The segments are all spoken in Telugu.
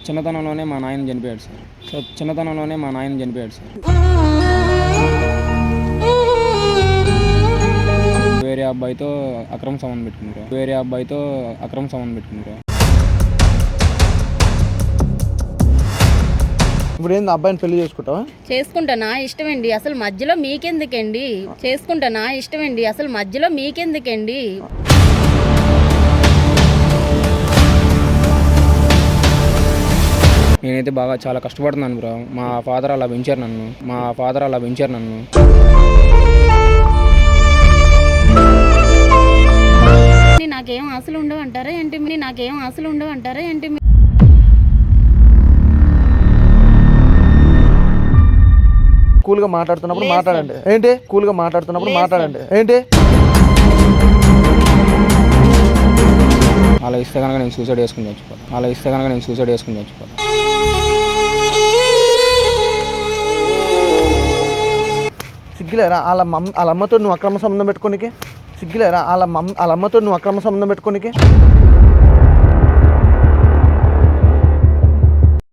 చిన్నతనంలోనే మా నాయన చనిపోయాడు సార్. వేరే అబ్బాయితో అక్రమ సంబంధం పెట్టుకున్నారు. ఇప్పుడు ఏంది అబ్బాయిని పెళ్లి చేసుకుంటావా? చేసుకుంటా, నా ఇష్టమండి. అసలు మధ్యలో మీకెందుకండి? నేనైతే బాగా చాలా కష్టపడుతున్నాను బ్రో. మా ఫాదర్ అలా పెంచారు నన్ను. నాకేం ఆశలు ఉండవు అంటారా ఏంటి? కూల్గా మాట్లాడుతున్నప్పుడు మాట్లాడండి. ఏంటి అలా ఇస్తే కనుక నేను సూసైడ్ చేసుకుని చచ్చిపోతాను. సిగ్గులేరా వాళ్ళ అమ్మతో నువ్వు అక్రమ సంబంధం పెట్టుకోనికి?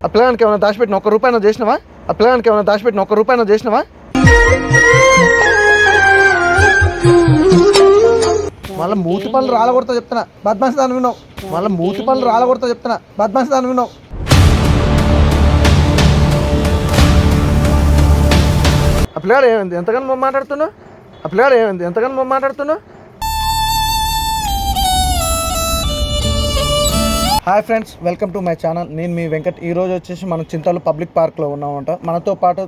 ఆ పిల్లగానికి ఏమైనా దాచిపెట్టిన ఒక్క రూపాయన చేసినావా? మళ్ళీ మూతి పనులు రాలగొడతా చెప్తున్నా, బద్మాసి దాని విన్నావు. ఆ పిల్లగాడు ఎంతగానో మాట్లాడుతున్నావు? Hi friends, welcome to my channel. నేను మీ వెంకట్. ఈరోజు వచ్చేసి మనం చింతలు పబ్లిక్ పార్క్లో ఉన్నామంట. మనతో పాటు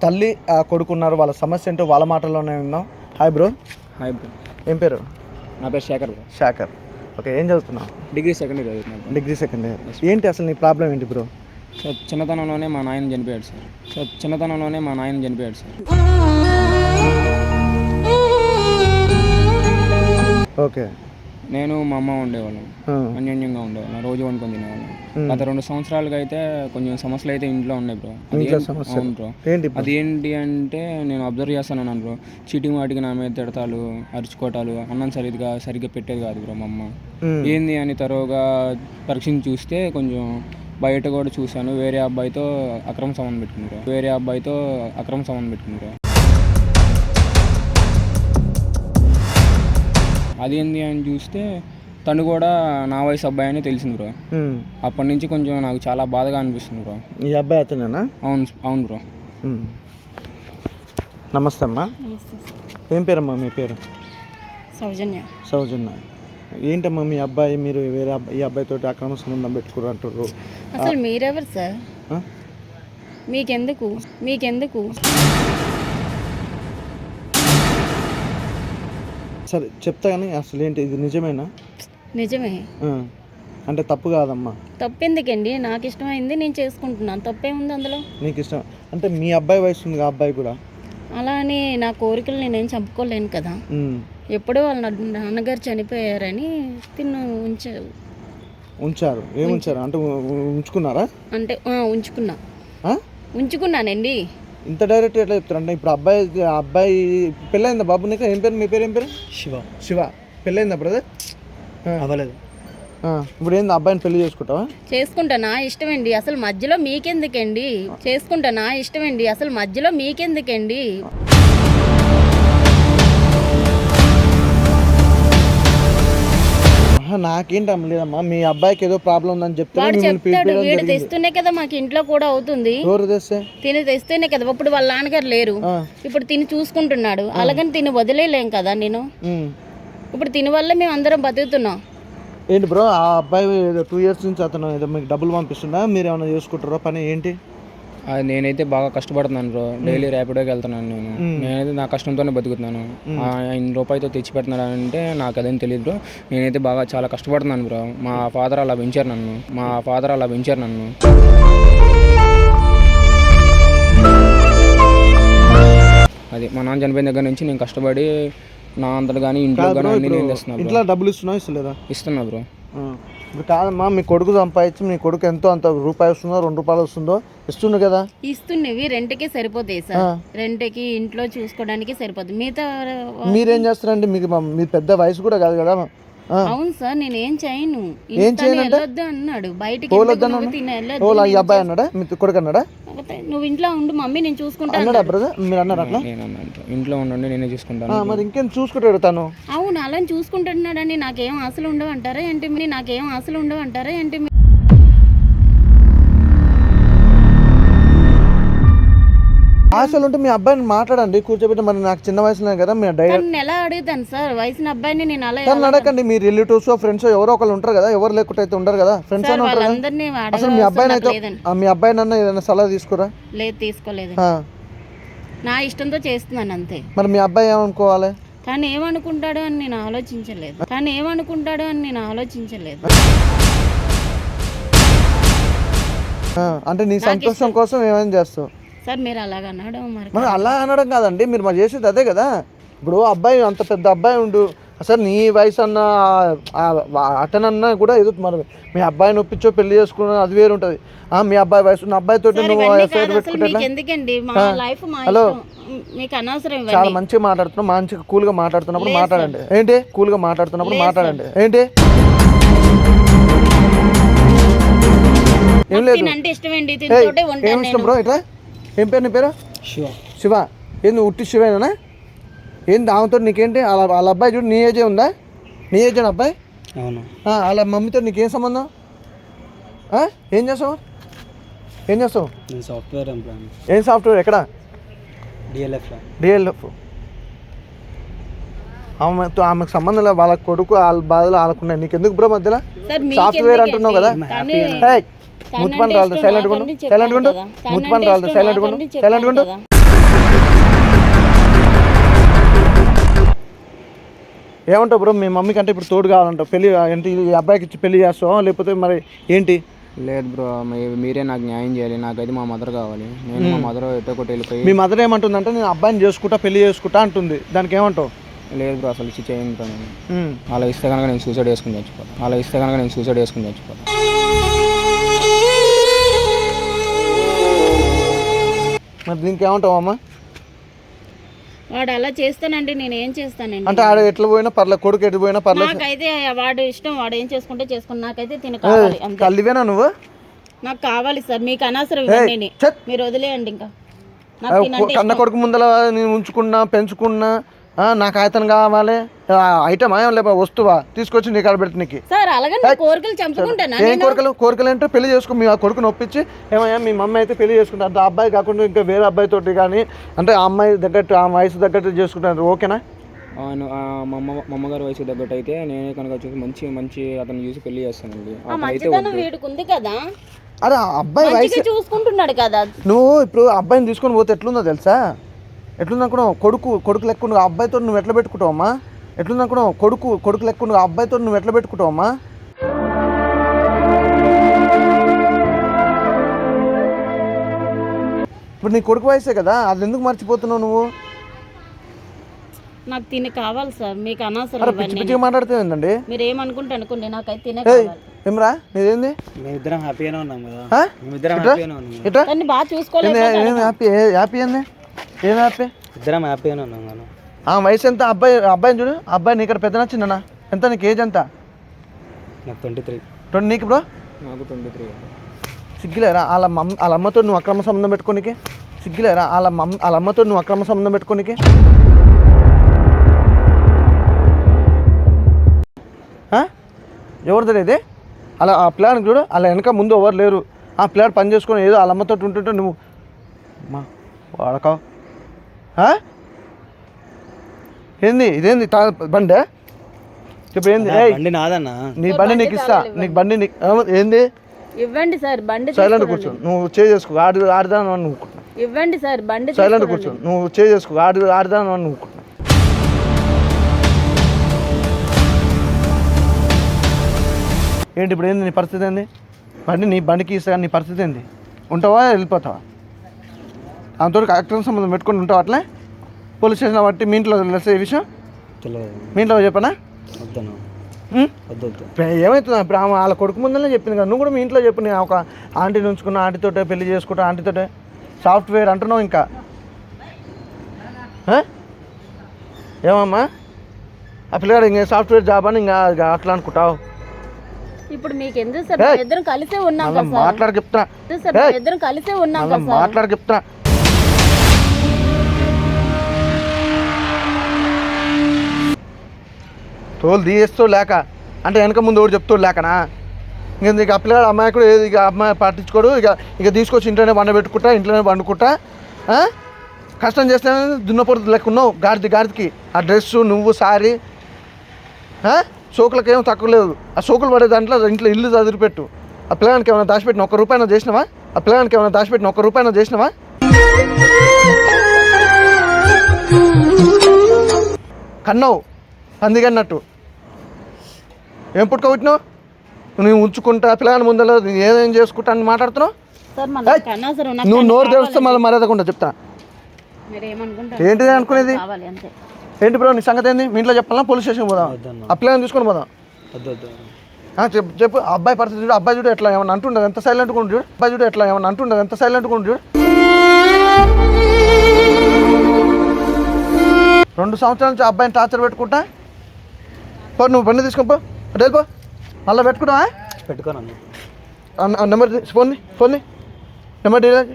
తల్లి కొడుకున్నారు. వాళ్ళ సమస్య ఏంటో వాళ్ళ మాటల్లోనే విన్నాం. Hi bro. ఏం పేరు? నా పేరు శేఖర్. ఓకే, ఏం చదువుతున్నావు? Degree second year. ఏంటి అసలు నీ ప్రాబ్లం ఏంటి బ్రో? సార్, చిన్నతనంలోనే మా నాయన చనిపోయాడు సార్. ఓకే. నేను మా అమ్మ ఉండేవాళ్ళం, అన్యోన్యంగా ఉండేవాళ్ళం, రోజు వండుకొని తినేవాళ్ళం. గత 2 సంవత్సరాలుగా అయితే కొంచెం సమస్యలు అయితే ఇంట్లో ఉన్నాయి బ్రో. అవును బ్రో. అది ఏంటి అంటే నేను అబ్జర్వ్ చేస్తాను బ్రో. చీటింగ్ వాటికి నా మీద తిడతాలు, అరుచుకోవటాలు, అన్నం సరిగ్గా పెట్టేది కాదు బ్రో మా అమ్మ. ఏంది అని తరువుగా పరీక్షించి చూస్తే కొంచెం బయట కూడా చూశాను. వేరే అబ్బాయితో అక్రమ సంబంధం పెట్టుకున్నారు. అది ఏంది అని చూస్తే తను కూడా నా వయసు అబ్బాయి అని తెలిసింది బ్రో. అప్పటి నుంచి కొంచెం నాకు చాలా బాధగా అనిపిస్తుంది బ్రో. ఈ అబ్బాయి అతనేనా? అవును బ్రో. నమస్తే అమ్మా. ఏం పేరమ్మా మీ పేరు? సౌజన్య. ఏంటమ్మా మీ అబ్బాయి, మీరు ఈ అబ్బాయితో అక్రమ సంబంధం పెట్టుకున్నారు అంటారు. అసలు మీరెవరు సార్? మీకెందుకు? సరే చెప్తా, కానీ అసలు ఏంటి ఇది నిజమేనా? నిజమే. అంటే తప్పు కాదమ్మా. తప్పెందుకండి? నాకు ఇష్టమైంది నేను చేసుకుంటున్నాను. తప్పేముంది అందులో? నీకు ఇష్టం అంటే మీ అబ్బాయి వయసు ఉంది, ఆ అబ్బాయి కూడా అలా అని నా కోరికలు నేనేం చంపుకోలేను కదా. ఎప్పుడో వాళ్ళ నాన్నగారు చనిపోయారని ఉంచారు. ఏముంచారు అంటే ఉంచుకున్నారా? అంటే ఉంచుకున్నానండి. ఇంత డైరెక్ట్ ఎట్లా చెప్తారు? అంటే ఇప్పుడు అబ్బాయి పెళ్ళైందా బాబు నీకు? మీ పేరు ఏం పేరు? శివ. పెళ్ళైందా బ్రదర్? అవ్వలేదు. ఇప్పుడు ఏంది అబ్బాయిని పెళ్లి చేసుకుంటావా? చేసుకుంటా, నా ఇష్టమండి. అసలు మధ్యలో మీకెందుకండి? నాకేంటమ్మా లేదమ్మా, మీ అబ్బాయికి ఏదో ప్రాబ్లం ఉందని చెప్తాడు. వీడు తెస్తూనే కదా మాకు ఇంట్లో కూడా అవుతుంది. తిని తెస్తేనే కదా. ఇప్పుడు వాళ్ళ నాన్నగారు లేరు, ఇప్పుడు తిని చూసుకుంటున్నాడు. అలాగని తిని వదిలేలేం కదా నేను. ఇప్పుడు తిని వల్ల మేము అందరం బతుకుతున్నాం. ఏంటి బ్రో, ఆ అబ్బాయి 2 years నుంచి అతను ఏదో మీకు డబ్బులు పంపిస్తున్నా, మీరు ఏమైనా చేసుకుంటారా పని? ఏంటి? నేనైతే బాగా కష్టపడుతున్నాను బ్రో. డైలీ ర్యాపిడోకి వెళ్తున్నాను. నేనైతే నా కష్టంతోనే బతుకుతున్నాను. 5 రూపాయలతో తెచ్చి పెడుతున్నాడు అంటే నాకు అదేం తెలియదు బ్రో. నేనైతే బాగా చాలా కష్టపడుతున్నాను బ్రో. మా ఫాదర్ అలా పెంచారు నన్ను. అది మా నాన్న చనిపోయిన దగ్గర నుంచి నేను కష్టపడి నా అంతటి కానీ ఇంట్లో కానీ అన్ని నేను తెస్తున్నాను. ఇంట్లో డబ్బులు ఇస్తున్నా బ్రో. ఇప్పుడు కాదమ్మా, మీ కొడుకు సంపాదించి మీ కొడుకు ఎంతో అంత రూపాయి వస్తుందో 2 రూపాయలు వస్తుందో ఇస్తుండే కదా. ఇస్తున్నవి రెంట్కి సరిపోతాయి సార్. రెంట్కి ఇంట్లో చూసుకోవడానికి సరిపోతుంది. మిగతా మీరేం చేస్తారండి? మీకు మీ పెద్ద వయసు కూడా కాదు కదా. అవును సార్, నేను ఏం చేయను. వెళ్ళొద్దు అన్నాడు, బయటికి ఈ అబ్బాయి అన్నాడా, మీ కొడుకు అన్నాడా? నువ్వు ఇంట్లో ఉండు మమ్మీ, నేను చూసుకుంటా అన్నాడా బ్రదర్? మీరు అన్నారు అట్లా? ఇంట్లో ఉండండి నేనే చూసుకుంటాను. మరి ఇంకేం చూసుకుంటాడు తను? అవును, అలా చూసుకుంటున్నాడని నాకేం ఆశలు ఉండవు అంటారా ఏంటి? నాకేం ఆశలు ఉండవు అంటారా ఏంటి? ఆశలు ఉంటే మీ అబ్బాయిని మాట్లాడండి, కూర్చోబెట్టి. మరి నాకు చిన్న వయసులో కదా మీ డైరెక్ట్ ఎలా అడుగుతాను సార్ వయసున్న అబ్బాయిని? నేను అలా అడగండి. మీ రిలేటివ్స్ ఫ్రెండ్స్ ఎవరో ఒకళ్ళు ఉంటారు కదా, ఎవరు లేకుంటే అయితే ఉండరు కదా, ఫ్రెండ్స్ అని ఉంటారు. అసలు మీ అబ్బాయిని అయితే మీ అబ్బాయినన్నా ఏదైనా సలహా తీసుకురా? లేదు, తీసుకోలేదు. నా ఇష్టంతో చేస్తున్నాను అంతే. మరి మీ అబ్బాయి ఏమనుకోవాలి? కానీ ఏమనుకుంటాడో అని నేను ఆలోచించలేదు. అంటే నీ సంతోషం కోసం ఏమైనా చేస్తావు సార్? మీరు అలాగ అనడం మరి అలా అనడం కాదండి, మీరు మరి చేసేది అదే కదా. ఇప్పుడు అబ్బాయి అంత పెద్ద అబ్బాయి ఉండు, అసలు నీ వయసు అన్న అతనన్నా కూడా ఏదో మరి మీ అబ్బాయిని ఒప్పించో పెళ్లి చేసుకున్నా అది వేరు ఉంటుంది. మీ అబ్బాయి వయసు ఉన్న అబ్బాయితో నువ్వు హలో చాలా మంచిగా మాట్లాడుతున్నావు, మంచిగా కూల్గా మాట్లాడుతున్నప్పుడు మాట్లాడండి. ఏంటి కూల్గా మాట్లాడుతున్నప్పుడు మాట్లాడండి. ఏంటి ఏం లేదు, ఏం ఇష్టం బ్రో? ఇట్లా ఏం పేరు నీ పేరు? శివ. ఏంది ఉట్టి శివేనా? ఏంది ఆమెతో నీకేంటి? వాళ్ళ అబ్బాయి చూడు నీ ఏజే ఉందా? నీ ఏజ్ అని అబ్బాయి? అవును. వాళ్ళ మమ్మీతో నీకేం సంబంధం? ఏం చేస్తావు? Software employee. ఏం సాఫ్ట్వేర్? ఎక్కడ? డిఎల్ఎఫ్. ఆమెకు సంబంధం లేదు, వాళ్ళ కొడుకు వాళ్ళ బాధలు వాళ్ళకున్నాయి. నీకు ఎందుకు బ్రో మధ్యలో? సాఫ్ట్వేర్ అంటున్నావు కదా, ముత్తుపని రాలేదు. సైలెంట్ గుండు. ముత్తుపని రాలేదు. సైలెంట్ గుండు. ఏమంటావు బ్రో? మీ మమ్మీ కంటే ఇప్పుడు తోడు కావాలంటావు, పెళ్లి ఏంటి ఈ అబ్బాయికి ఇచ్చి పెళ్లి చేస్తావా లేకపోతే మరి ఏంటి? లేదు బ్రో, మీరే నాకు న్యాయం చేయాలి. నాకైతే మా మదర్ కావాలి. నేను మా మదర్ ఎట్టో కొట్టి వెళ్ళిపోయి. మీ మదర్ ఏమంటుందంటే నేను అబ్బాయిని చేసుకుంటా పెళ్లి చేసుకుంటా అంటుంది, దానికి ఏమంటావు? లేదు బ్రో, అసలు ఇచ్చి చేయంటాను. అలా ఇస్తే కనుక నేను సూసైడ్ చేసుకుని చచ్చిపోతాను. మరి దీనికి ఏమంటావు అమ్మా? వాడు అలా చేస్తానండి, నేను ఏం చేస్తానండి? అంటే ఆడ ఎట్లా పోయినా పర్లేదు, కొడుకు ఎటు పోయినా పర్లేదు. నాకైతే వాడు ఇష్టం, వాడు ఏం చేసుకుంటే చేసుకుని, నాకైతే తిన కావాలి. తల్లివేనా నువ్వు? నాకు కావాలి సార్, మీకు అనవసరం. మీరు వదిలేయండి. ఇంకా కన్న కొడుకు ముందర నేను ఉంచుకున్నా పెంచుకున్నా, నాకు ఆయతను కావాలి, ఐటమ్ ఏం లేపా వస్తువా తీసుకొచ్చి నీ కాడ పెట్టి నీకు ఏం కోరికలు అంటే పెళ్లి చేసుకో. మీ ఆ కొడుకుని ఒప్పించి ఏమయ్యా మీ మమ్మీ అయితే పెళ్లి చేసుకుంటారు, ఆ అబ్బాయి కాకుండా ఇంకా వేరే అబ్బాయితోటి కానీ అంటే ఆ అమ్మాయి తగ్గట్టు ఆ వయసు తగ్గట్టు చేసుకుంటారు, ఓకేనా? అమ్మగారి వయసు తగ్గట్టు అయితే నేనే కనుక వచ్చేసి మంచి అతను చూసి పెళ్లి చేస్తానండి. అరే అబ్బాయి వయసు చూసుకుంటున్నాడు కదా. నువ్వు ఇప్పుడు అబ్బాయిని తీసుకొని పోతే ఎట్లుందో తెలుసా? ఎట్లుందనుకున్నావు? కొడుకు లెక్క నువ్వు అబ్బాయితో నువ్వు ఎట్లా పెట్టుకుంటావమ్మా? ఎట్లుందనుకున్నావు? కొడుకు లెక్క నువ్వు అబ్బాయితో నువ్వు ఎట్లా పెట్టుకుంటావమ్మా? ఇప్పుడు నీ కొడుకు వయసే కదా, అది ఎందుకు మర్చిపోతున్నావు నువ్వు? నాకు తిని కావాలి సార్, మీకు అనవసరం. పిచ్చిగా మాట్లాడితే ఏంటండి? మీరు ఏమనుకుంటే అనుకోండి, నాకైతే తినే ఏమరా నీదేంది? మేమిద్దరం హ్యాపీగానే ఉన్నాం కదా. బాగా చూసుకోలేదు. హ్యాపీ ఏంది? ఏం హ్యాపీ? ఇద్దరం హ్యాపీగానే ఉన్నాం కదా. వయసు ఎంత? అబ్బాయిని చూడు. అబ్బాయి నీకు పెద్ద నచ్చిందన్నా? ఎంత నీకు ఏజ్ ఎంత? నాకు 23. నీకు బ్రో? నాకు 23. సిగ్గులేరా వాళ్ళ అమ్మతో నువ్వు అక్రమ సంబంధం పెట్టుకోనికి? సిగ్గులేరా వాళ్ళ అమ్మతో నువ్వు అక్రమ సంబంధం పెట్టుకోనికి? ఎవరిది ఇది? అలా ఆ పిల్లాడికి చూడు, అలా వెనక ముందు ఎవరు లేరు, ఆ పిల్లాడు పని చేసుకొని ఏదో వాళ్ళ అమ్మతో ఉంటుంటే నువ్వు మా వాడకావు. ఏంది ఇదేంది? బండి చెప్పు ఏంది? నీ బండి నీకు ఇస్తా, నీకు బండి నీకు ఏంది? ఇవ్వండి సార్ బండి. సైలెంట్ కూర్చో, నువ్వు చేసుకో. ఆడదాను అని నువ్వుకుంటున్నా. ఇవ్వండి సార్ బండి. సైలెంట్ కూర్చో, నువ్వు చేసుకో. ఆడదాను అని నువ్వుకుంటున్నా. ఏంటి ఇప్పుడు ఏంది నీ పరిస్థితి? ఏంది నీ బండికి ఇస్తా, నీ పరిస్థితి ఏంది? ఉంటావా వెళ్ళిపోతావా? అంతో అక్రమ సంబంధం పెట్టుకొని ఉంటావు అట్లే? పోలీస్ స్టేషన్ బట్టి మీ ఇంట్లో తెలిసే ఈ విషయం? మీ ఇంట్లో చెప్పనా? ఏమవుతుంది ఇప్పుడు? వాళ్ళ కొడుకు ముందరనే చెప్పింది కదా, నువ్వు కూడా మీ ఇంట్లో చెప్పు. నేను ఒక ఆంటీని ఉంచుకున్నా, ఆంటీతోటే పెళ్లి చేసుకుంటా, ఆంటీతోటే సాఫ్ట్వేర్ అంటున్నావు. ఇంకా ఏమమ్మా ఆ పిల్లగాడు ఇంకా సాఫ్ట్వేర్ జాబ్ అని ఇంకా అట్లా అనుకుంటావు. ఇప్పుడు మీకు ఎందుకు సార్, ఇద్దరం కలిసే ఉన్నాం కదా సార్. మాట్లాడి చెప్తున్నా సార్, ఇద్దరం కలిసే ఉన్నాం కదా సార్. మాట్లాడి చెప్తున్నా. తోలు తీయేస్తూ లేక అంటే వెనక ముందు ఒకటి చెప్తూ లేకనా? ఇక ఆ పిల్లగాడు అమ్మాయి కూడా ఏది ఇక అమ్మాయి పట్టించుకోడు. ఇక తీసుకొచ్చి ఇంట్లోనే వండబెట్టుకుంటా, ఇంట్లోనే వండుకుంటా. కష్టం చేస్తే దున్నపోతు లెక్క ఉన్నావు గాడిదికి. ఆ డ్రెస్సు నువ్వు సారీ సోకులకి ఏమో తక్కువ లేదు. ఆ సోకులు పడే దాంట్లో ఇంట్లో ఇల్లు చదివిపెట్టు. ఆ పిల్లగానికి ఏమైనా దాచిపెట్టిన ₹1 చేసినావా? ఆ పిల్లగానికి ఏమైనా దాచిపెట్టిన ₹1 చేసినావా? కన్నావు పందిగన్నట్టు. ఏం పుట్టుకోబెట్టినావు నువ్వు? ఉంచుకుంటా పిల్లగాని ముందర ఏదేం చేసుకుంటా అని మాట్లాడుతున్నావు. నువ్వు నోరు తెరిస్తే మళ్ళీ మర్యాదకుండా చెప్తా. ఏంటిది అనుకునేది? ఏంటి బ్రో నీ సంగతి ఏంది? మీ ఇంట్లో చెప్పాలా పోలీస్ స్టేషన్ పోదాం? ఆ పిల్లగాని తీసుకొని పోదాం. చెప్పు అబ్బాయి పరిస్థితి చూడు. అబ్బాయి చూడు ఎట్లా ఏమన్నా అంటుండదు, ఎంత సైలెంట్గా ఉండు చూడు. అబ్బాయి చూడు ఎట్లా ఏమన్నా అంటుండదు, ఎంత సైలెంట్గా ఉండు చూడు. 2 సంవత్సరాల నుంచి అబ్బాయిని టార్చర్ పెట్టుకుంటా. నువ్వు బండి తీసుకోపో, వెళ్ళిపో. మళ్ళీ పెట్టుకుంటావా? పెట్టుకోను. Number phone number dealer.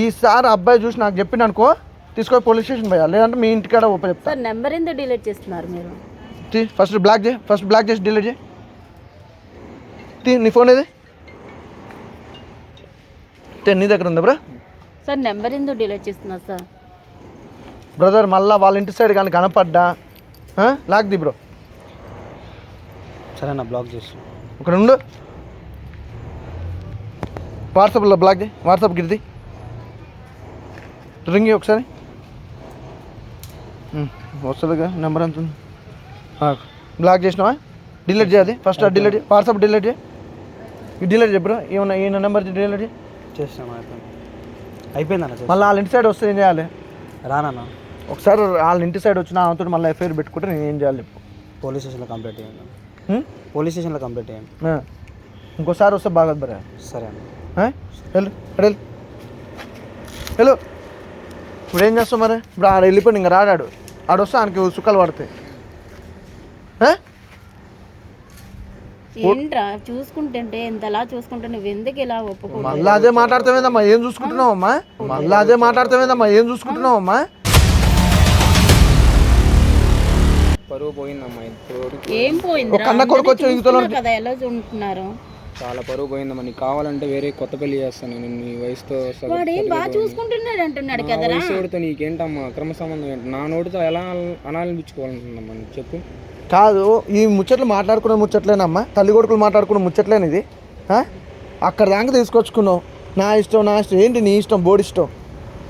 ఈసారి అబ్బాయి చూసి నాకు చెప్పిండు అనుకో, తీసుకొని పోలీస్ స్టేషన్ పోయా, లేదంటే మీ ఇంటికాడ ఓపెన్ చెప్తా. నెంబర్ ఎందుకు డిలీట్ చేస్తున్నారు మీరు? ఫస్ట్ బ్లాక్ చేసి డిలీట్ చేయి. నీ ఫోన్ ఏది? నీ దగ్గర ఉందా బ్రో? సార్ నెంబర్ ఎందుకు డిలీట్ చేస్తున్నారు సార్? బ్రదర్ మళ్ళీ వాళ్ళ ఇంటి సైడ్ కానీ కనపడ్డా లాక్ ది బ్రో. సరే నా బ్లాక్ చేసి ఇక్కడ ఉండు. వాట్సాప్లో బ్లాక్ చేయి. వాట్సాప్ గిరిది రింగ్ ఒకసారి వస్తుందిగా. నెంబర్ ఎంత ఉంది? బ్లాక్ చేసినావా? డిలీట్ చేయాలి ఫస్ట్. డిలీట్ చేయి. వాట్సాప్ డిలీట్ చేయి. డిలీట్ చెప్పు. ఏమన్నా ఈయన నెంబర్ డిలీట్ చేసినా అయిపోయిందన్న. మళ్ళీ వాళ్ళ ఇంటి సైడ్ వస్తే ఏం చేయాలి? రానన్నా ఒకసారి వాళ్ళ ఇంటి సైడ్ వచ్చిన ఆమెతో మళ్ళీ ఎఫ్ఐఆర్ పెట్టుకుంటే నేను ఏం చేయాలి? పోలీస్ స్టేషన్లో కంప్లైంట్ చేయండి. పోలీస్ స్టేషన్లో కంప్లైంట్ చేయండి. ఇంకోసారి వస్తే బాగా బరా. సరే అన్న. వెళ్ళు వెళ్ళు. ఇప్పుడు ఏం చేస్తావు మరి? ఇప్పుడు ఆడ వెళ్ళిపోయి ఇంకా రాడాడు. ఆడొస్తే ఆయనకి సుఖాలు పడతాయి. ఏంట్రా చూసుకుంటుంటే ఎంతలా చూసుకుంటే నువ్వు ఎందుకు ఇలా ఒప్పుకో? మళ్ళీ అదే మాట్లాడతామేదమ్మా? ఏం చూసుకుంటున్నావమ్మా? మళ్ళీ అదే మాట్లాడతామేదమ్మా? ఏం చూసుకుంటున్నావమ్మా? పరువు పోయిందమ్మా. ఏం పోయింది? కన్న కొడుకు వచ్చి కదా ఎలా చూంటున్నారు? చాలా పరువు పోయిందమ్మా. నీకు కావాలంటే వేరే కొత్త పెళ్లి చేస్తాను నేను. నీ వయసుతో వాడు ఏం బాగా చూసుకుంటున్నాడు అంటున్నాడు కదా. వయసుతో నీకేంటమ్మా అక్రమ సంబంధం ఏంటి? నా నోటితో ఎలా అనాలనిపించుకోవాలనుకుందమ్మా చెప్పు. కాదు ఈ ముచ్చట్లు మాట్లాడుకునే ముచ్చట్లేనమ్మా? తల్లి కొడుకులు మాట్లాడుకునే ముచ్చట్లేని ఇది? అక్కడ దాకా తీసుకొచ్చుకున్నావు. నా ఇష్టం ఏంటి నీ ఇష్టం? బోడి ఇష్టం.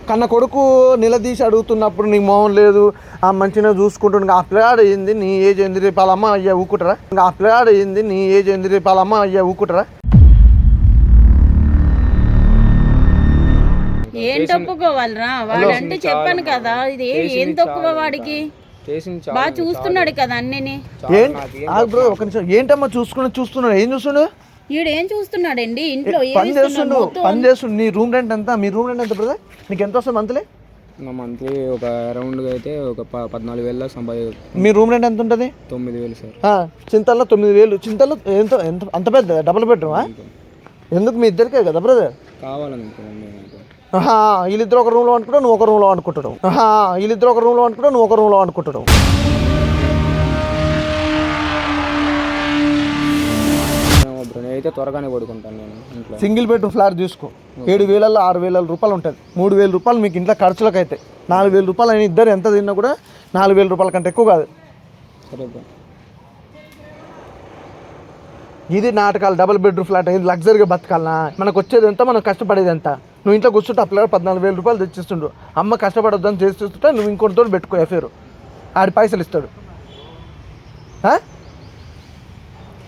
కన్న కొడుకు నిలదీసి అడుగుతున్నప్పుడు నీకు మోహం లేదు, ఆ మంచిగా చూసుకుంటుండే. ఆ పిల్లాడు అయ్యింది నీ ఏజ్ ఏంది? రేపు వాళ్ళ అమ్మ అయ్యా ఊకుంటారా? ఆ పిల్లాడు అయ్యింది నీ ఏజ్ ఏంది? రేపు వాళ్ళ అమ్మ అయ్యా ఊకుంటారా? ఏం తప్పుకోవాలరా? వాడంటే చెప్పాను కదా, ఇది ఏం తక్కువ వాడికి. బాగా చూస్తున్నాడు కదా అన్నీ. బ్రో ఒక నిమిషం. ఏంటమ్మా చూస్తున్నాడు? ఏం చూస్తున్నాడు? ఈడేం చూస్తున్నాడండి? ఇంట్లో పని చేస్తుండు. నీ రూమ్ రెంట్ ఎంత? మీ రూమ్ రెంట్ ఎంత బ్రదర్? నీకు ఎంత వస్తుంది మంత్లీ? నా మంత్లీ ఒక అరౌండ్గా అయితే ఒక 14,000 సంపాదించు. మీ రూమ్ రెంట్ ఎంత ఉంటుంది? 9,000 సార్. చింతల్లో 9,000. చింతల్లో ఎంత ఎంత అంత పెద్ద డబుల్ బెడ్రూమా? ఎందుకు మీ ఇద్దరికే కదా బ్రదర్? కావాలనుకున్నాను. వీళ్ళిద్దరు ఒక రూమ్లో అనుకుంటావు, నువ్వు ఒక రూమ్లో అనుకుంటాడు. వీళ్ళిద్దరు ఒక రూమ్లో అనుకుంటావు, నువ్వు ఒక రూమ్లో అనుకుంటాడు. అయితే త్వరగానే పడుకుంటాను నేను ఇంట్లో. సింగిల్ బెడ్రూమ్ ఫ్లాట్ తీసుకో. 7,000 6,000 రూపాయలు ఉంటుంది. 3,000 రూపాయలు మీకు ఇంట్లో ఖర్చులకు అయితే. 4,000 రూపాయలు అయినా ఇద్దరు ఎంత తిన్నా కూడా 4,000 రూపాయల కంటే ఎక్కువ కాదు. సరే ఇది నాటకాలు. డబుల్ బెడ్రూమ్ ఫ్లాట్ ఇది లగ్జరీగా బతకాలనా? మనకు వచ్చేది ఎంత, మనం కష్టపడేది ఎంత? నువ్వు ఇంట్లో కూర్చుంటే అప్పుడు 14,000 రూపాయలు తెచ్చిస్తుండు. అమ్మ కష్టపడొద్దని చేస్తుంటే నువ్వు ఇంకొకరితో పెట్టుకో ఎఫ్ఐఆర్. ఆడి పైసలు ఇస్తాడు.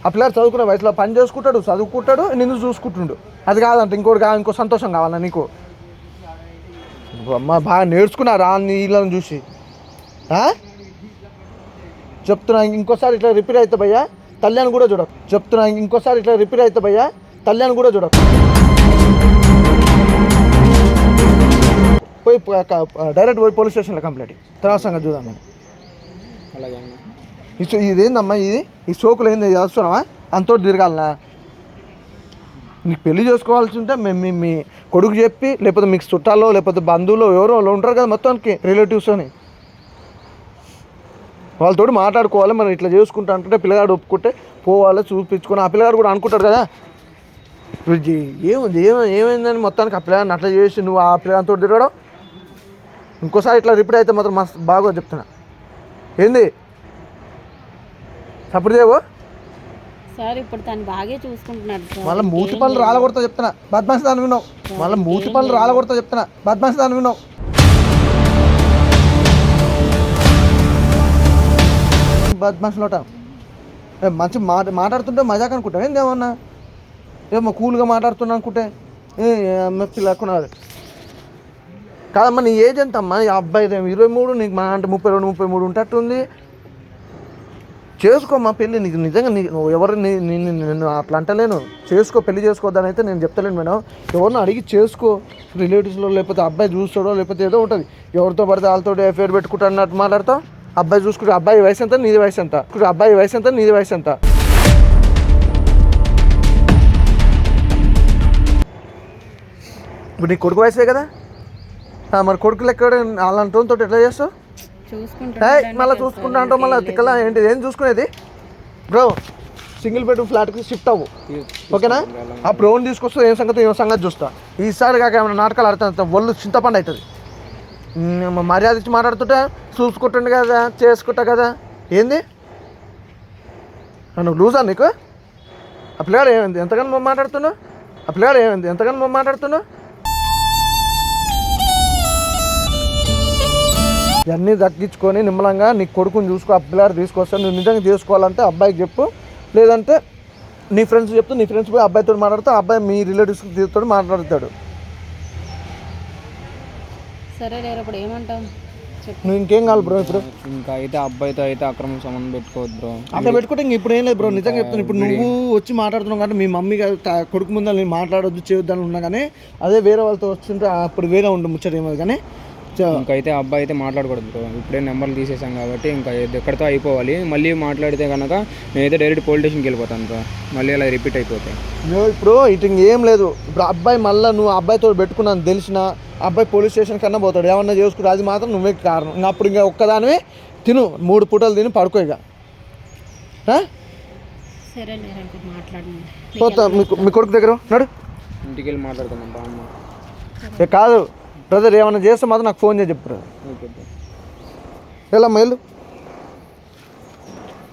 ఆ పిల్లలు చదువుకునే వయసులో పని చేసుకుంటాడు, చదువుకుంటాడు, నిన్ను చూసుకుంటుండు. అది కాదంట ఇంకో సంతోషం కావాలా నీకు? అమ్మ బాగా నేర్చుకున్నారా వీళ్ళని చూసి? చెప్తున్నా ఇంకోసారి ఇట్లా రిపీట్ అవుతా భయ్యా తల్లిని కూడా చూడకు. చెప్తున్నా ఇంకోసారి ఇట్లా రిపీట్ అవుతా భయ్యా తల్లిని కూడా చూడకు. పోయి డైరెక్ట్ పోయి పోలీస్ స్టేషన్లో కంప్లైంట్. తర్వాత సంగతి చూద్దాం. అలాగే అన్న. ఇదేందమ్మా ఇది? ఈ సోకులు ఏంది చేస్తున్నావా? అంతో తిరగాలనా? నీకు పెళ్లి చేసుకోవాల్సి ఉంటే మీ కొడుకు చెప్పి, లేకపోతే మీకు చుట్టాలో లేకపోతే బంధువులు ఎవరో వాళ్ళు ఉంటారు కదా మొత్తానికి రిలేటివ్స్ అని, వాళ్ళతో మాట్లాడుకోవాలి. మనం ఇట్లా చేసుకుంటా అనుకుంటే పిల్లగాడు ఒప్పుకుంటే పోవాలి, చూపించుకొని ఆ పిల్లగాడు కూడా అనుకుంటాడు కదా ఏమైందని మొత్తానికి ఆ పిల్లగాడిని అట్లా చేసి నువ్వు ఆ పిల్లగాడితో తిరగడం. ఇంకోసారి ఇట్లా రిపీట్ అయితే మాత్రం మస్తు బాగా చెప్తున్నా. ఏంది సపోర్ట్ చేయవు సార్? ఇప్పుడు తను బాగా చూసుకుంటున్నాడు సార్. మళ్ళీ మూతి పనులు రాలగొడతా చెప్తున్నా, బద్మాసి దాన్ని విన్నావు. మళ్ళీ మూతి పనులు రాలగొడతా చెప్తున్నా, బద్మాసి దాన్ని విన్నావు. బద్మాసులోట మంచి మాట్లాడుతుంటే మజాక్ అనుకుంటావు ఏంది? ఏమన్నా ఏమో కూల్గా మాట్లాడుతున్నా అనుకుంటే పిల్లకున్నది కాదమ్మా. నీ ఏజ్ ఎంత అమ్మా? ఈ అబ్బాయి 23, నీకు మా అంటే 32, 33 ఉంటట్టుంది. చేసుకోమ్మా పెళ్ళి. నీకు నిజంగా నువ్వు ఎవరిని నేను అట్లా అంటలేను, చేసుకో, పెళ్లి చేసుకోవద్దని అయితే నేను చెప్తలేను మేడం. ఎవరిని అడిగి చేసుకో, రిలేటివ్స్లో లేకపోతే అబ్బాయి చూస్తాడో లేకపోతే ఏదో ఉంటుంది. ఎవరితో పడితే వాళ్ళతో ఎఫ్ఐఆర్ పెట్టుకుంటా అన్నట్టు మాట్లాడతాం. అబ్బాయి చూసుకుంటే అబ్బాయి వయసు ఎంత, నీది వయసు ఎంత? అబ్బాయి వయసు ఎంత, నీది వయసు ఎంత? ఇప్పుడు నీ కొడుకు వయసే కదా మరి. కొడుకు లెక్క అలాంటి తోటి ఎట్లా చేస్తావు? మళ్ళీ చూసుకుంటా అంటావు మళ్ళీ తిక్కలా ఏంటి? ఏం చూసుకునేది బ్రో? సింగిల్ బెడ్రూమ్ ఫ్లాట్కి షిఫ్ట్ అవ్వు, ఓకేనా? ఆ బ్రోన్ తీసుకొస్తా, ఏం సంగతి చూస్తా. ఈసారి కాక ఏమైనా నాటకాలు ఆడుతా ఒళ్ళు చింతపండు అవుతుంది. మర్యాద ఇచ్చి మాట్లాడుతుంటా, చూసుకుంటుండే కదా, చేసుకుంటా కదా. ఏంది నువ్వు లూజా? నీకు ఆ పిల్లగాడు ఏమైంది ఎంతగానో మాట్లాడుతున్నావు? ఇవన్నీ తగ్గించుకొని నిమ్మలంగా నీ కొడుకుని చూసుకో. ఆ పిల్లాడు తీసుకొస్తాను. నువ్వు నిజంగా చేసుకోవాలంటే అబ్బాయికి చెప్పు, లేదంటే నీ ఫ్రెండ్స్ చెప్తే నీ ఫ్రెండ్స్ పోయి అబ్బాయితో మాట్లాడుతా, అబ్బాయి మీ రిలేటివ్స్తో మాట్లాడతాడు. సరే ఇప్పుడు ఏమంటావు? నువ్వు ఇంకేం కావాలి బ్రో? ఇప్పుడు ఇంకా అయితే అబ్బాయితో అయితే అక్రమ సంబంధం పెట్టుకోవద్దు బ్రో. అట్లా పెట్టుకుంటే ఇంక ఇప్పుడు ఏం లేదు బ్రో. నిజంగా చెప్తాను. ఇప్పుడు నువ్వు వచ్చి మాట్లాడుతున్నావు కాబట్టి మీ మమ్మీ కొడుకు ముందు నేను మాట్లాడొద్దు చేయొద్దని ఉన్నా కానీ, అదే వేరే వాళ్ళతో వస్తుంటే అప్పుడు వేరే ఉండు ముచ్చట ఏమో. కానీ ఇంకైతే అబ్బాయి అయితే మాట్లాడకూడదు బ్రో. ఇప్పుడే నెంబర్లు తీసేసాం కాబట్టి ఇంకా ఎక్కడితో అయిపోవాలి. మళ్ళీ మాట్లాడితే కనుక నేనైతే డైరెక్ట్ పోలీస్ స్టేషన్కి వెళ్ళిపోతాను బ్రో. మళ్ళీ అలా రిపీట్ అయిపోతాయి. ఇప్పుడు ఇటు ఏం లేదు. ఇప్పుడు అబ్బాయి మళ్ళీ నువ్వు అబ్బాయితో పెట్టుకున్నాను తెలిసిన అబ్బాయి పోలీస్ స్టేషన్ కన్నా పోతాడు. ఏమన్నా చేసుకుంటే అది మాత్రం నువ్వే కారణం. ఇంకా అప్పుడు ఇంకా ఒక్కదానివే తిను, 3 పూటలు తిని పడుకో. ఇక పోతా మీ కొడుకు దగ్గర నడు, ఇంటికి వెళ్ళి మాట్లాడుకుందాం బాగున్నా. కాదు బ్రదర్, ఏమన్నా చేస్తే మాత్రం నాకు ఫోన్ చేసి చెప్పు. Okay bro. వెళ్ళమ్మా వెళ్ళు.